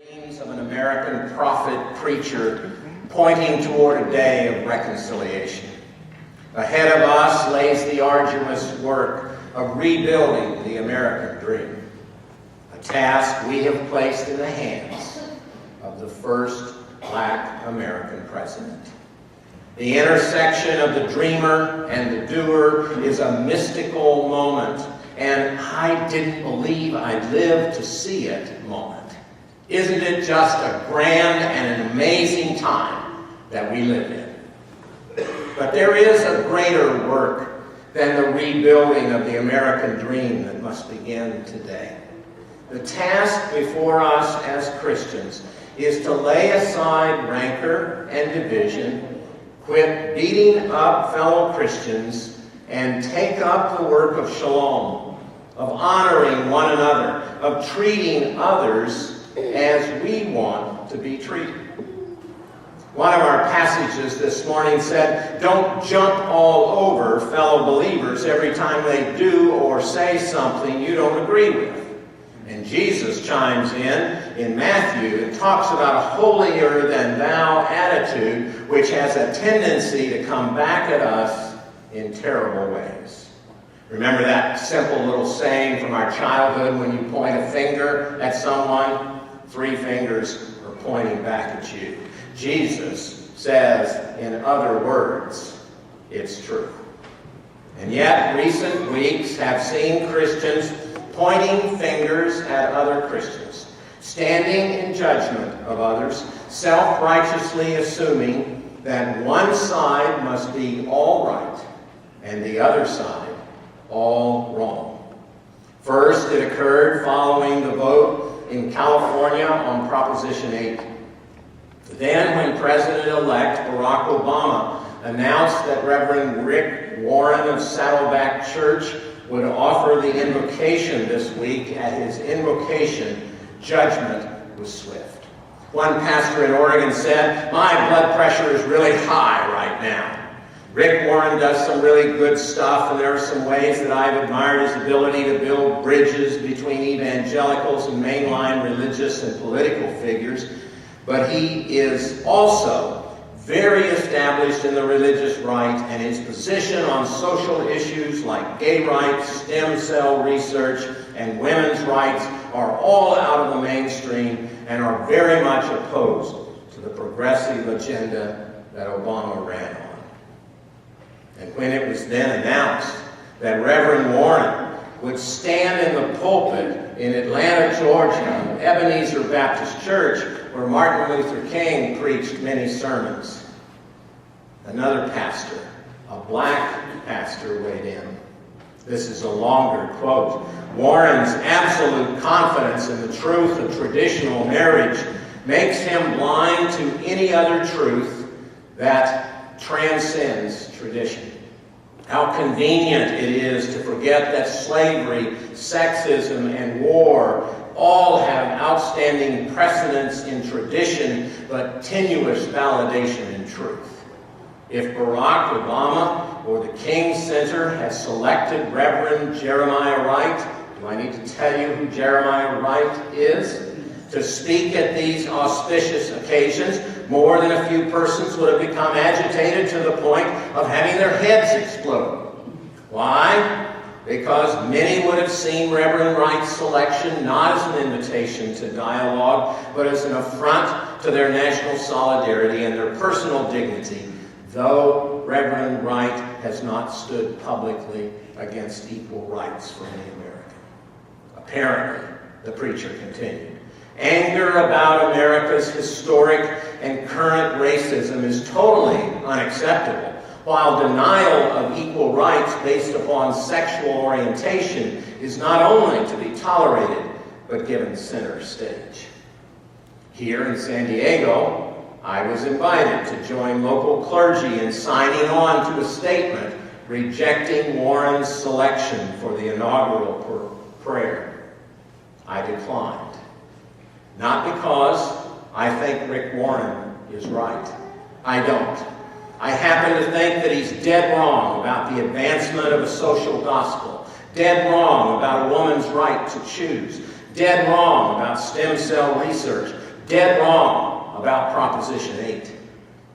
Dreams of an American prophet preacher pointing toward a day of reconciliation. Ahead of us lays the arduous work of rebuilding the American dream, a task we have placed in the hands of the first Black American president. The intersection of the dreamer and the doer is a mystical moment, and I didn't believe I'd live to see it moment. Isn't it just a grand and an amazing time that we live in? But there is a greater work than the rebuilding of the American dream that must begin today. The task before us as Christians is to lay aside rancor and division, quit beating up fellow Christians, and take up the work of shalom, of honoring one another, of treating others as we want to be treated. One of our passages this morning said, "Don't jump all over fellow believers every time they do or say something you don't agree with." And Jesus chimes in Matthew and talks about a holier-than-thou attitude which has a tendency to come back at us in terrible ways. Remember that simple little saying from our childhood, when you point a finger at someone, 3 fingers are pointing back at you. Jesus says, in other words, it's true. And yet, recent weeks have seen Christians pointing fingers at other Christians, standing in judgment of others, self-righteously assuming that one side must be all right and the other side all wrong. First, it occurred following the vote in California on Proposition 8. Then, when President-elect Barack Obama announced that Reverend Rick Warren of Saddleback Church would offer the invocation this week, at his invocation, judgment was swift. One pastor in Oregon said, "My blood pressure is really high right now. Rick Warren does some really good stuff, and there are some ways that I've admired his ability to build bridges between evangelicals and mainline religious and political figures, but he is also very established in the religious right, and his position on social issues like gay rights, stem cell research, and women's rights are all out of the mainstream and are very much opposed to the progressive agenda that Obama ran on." And when it was then announced that Reverend Warren would stand in the pulpit in Atlanta, Georgia, Ebenezer Baptist Church, where Martin Luther King preached many sermons, another pastor, a Black pastor, weighed in. This is a longer quote. "Warren's absolute confidence in the truth of traditional marriage makes him blind to any other truth that transcends tradition. How convenient it is to forget that slavery, sexism, and war all have outstanding precedents in tradition, but tenuous validation in truth. If Barack Obama or the King Center had selected Reverend Jeremiah Wright, do I need to tell you who Jeremiah Wright is, to speak at these auspicious occasions, more than a few persons would have become agitated to the point of having their heads explode. Why? Because many would have seen Reverend Wright's selection not as an invitation to dialogue, but as an affront to their national solidarity and their personal dignity, though Reverend Wright has not stood publicly against equal rights for any American. Apparently, the preacher continued, anger about America's historic and current racism is totally unacceptable, while denial of equal rights based upon sexual orientation is not only to be tolerated, but given center stage. Here in San Diego, I was invited to join local clergy in signing on to a statement rejecting Warren's selection for the inaugural prayer. I declined. Not because I think Rick Warren is right. I don't. I happen to think that he's dead wrong about the advancement of a social gospel, dead wrong about a woman's right to choose, dead wrong about stem cell research, dead wrong about Proposition 8.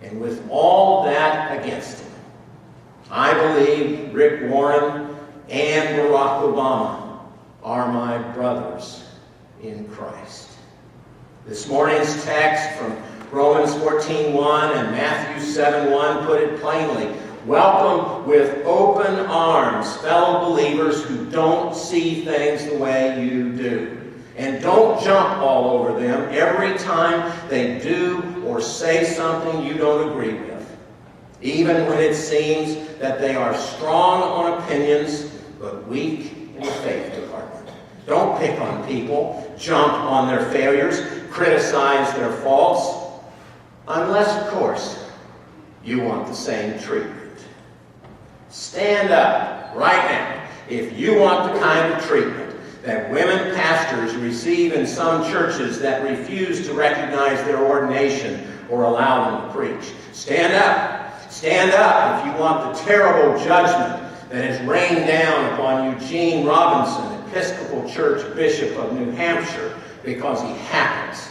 And with all that against him, I believe Rick Warren and Barack Obama are my brothers in Christ. This morning's text from Romans 14:1 and Matthew 7:1 put it plainly. Welcome with open arms fellow believers who don't see things the way you do. And don't jump all over them every time they do or say something you don't agree with, even when it seems that they are strong on opinions but weak in the faith department. Don't pick on people, jump on their failures, criticize their faults, unless, of course, you want the same treatment. Stand up right now if you want the kind of treatment that women pastors receive in some churches that refuse to recognize their ordination or allow them to preach. Stand up. Stand up if you want the terrible judgment that has rained down upon Eugene Robinson, Episcopal Church Bishop of New Hampshire, because he happens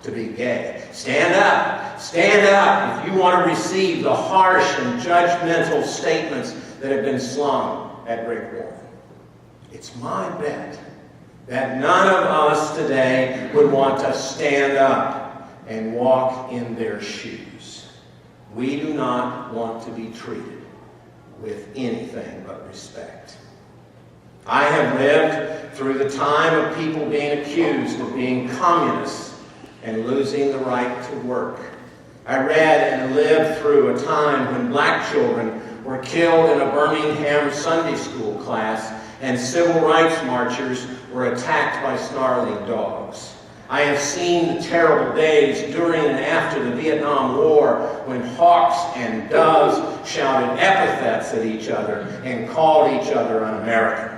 to be gay. Stand up. Stand up if you want to receive the harsh and judgmental statements that have been slung at Rick Warren. It's my bet that none of us today would want to stand up and walk in their shoes. We do not want to be treated with anything but respect. I have lived through the time of people being accused of being communists and losing the right to work. I read and lived through a time when black children were killed in a Birmingham Sunday school class and civil rights marchers were attacked by snarling dogs. I have seen the terrible days during and after the Vietnam War when hawks and doves shouted epithets at each other and called each other un-American.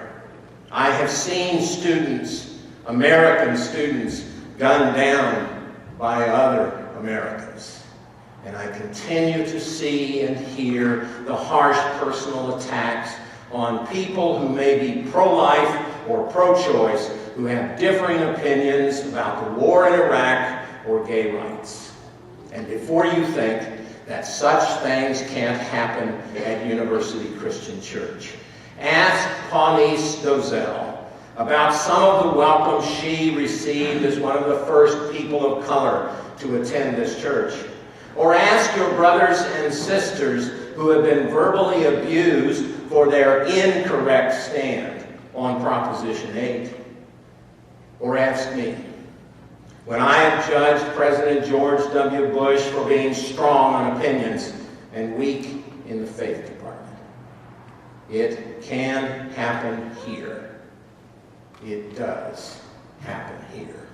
I have seen students, American students, gunned down by other Americans. And I continue to see and hear the harsh personal attacks on people who may be pro-life or pro-choice, who have differing opinions about the war in Iraq or gay rights. And before you think that such things can't happen at University Christian Church, ask Paulise Dozell about some of the welcome she received as one of the first people of color to attend this church. Or ask your brothers and sisters who have been verbally abused for their incorrect stand on Proposition 8. Or ask me. When I have judged President George W. Bush for being strong on opinions and weak in the faith department. It can happen here. It does happen here.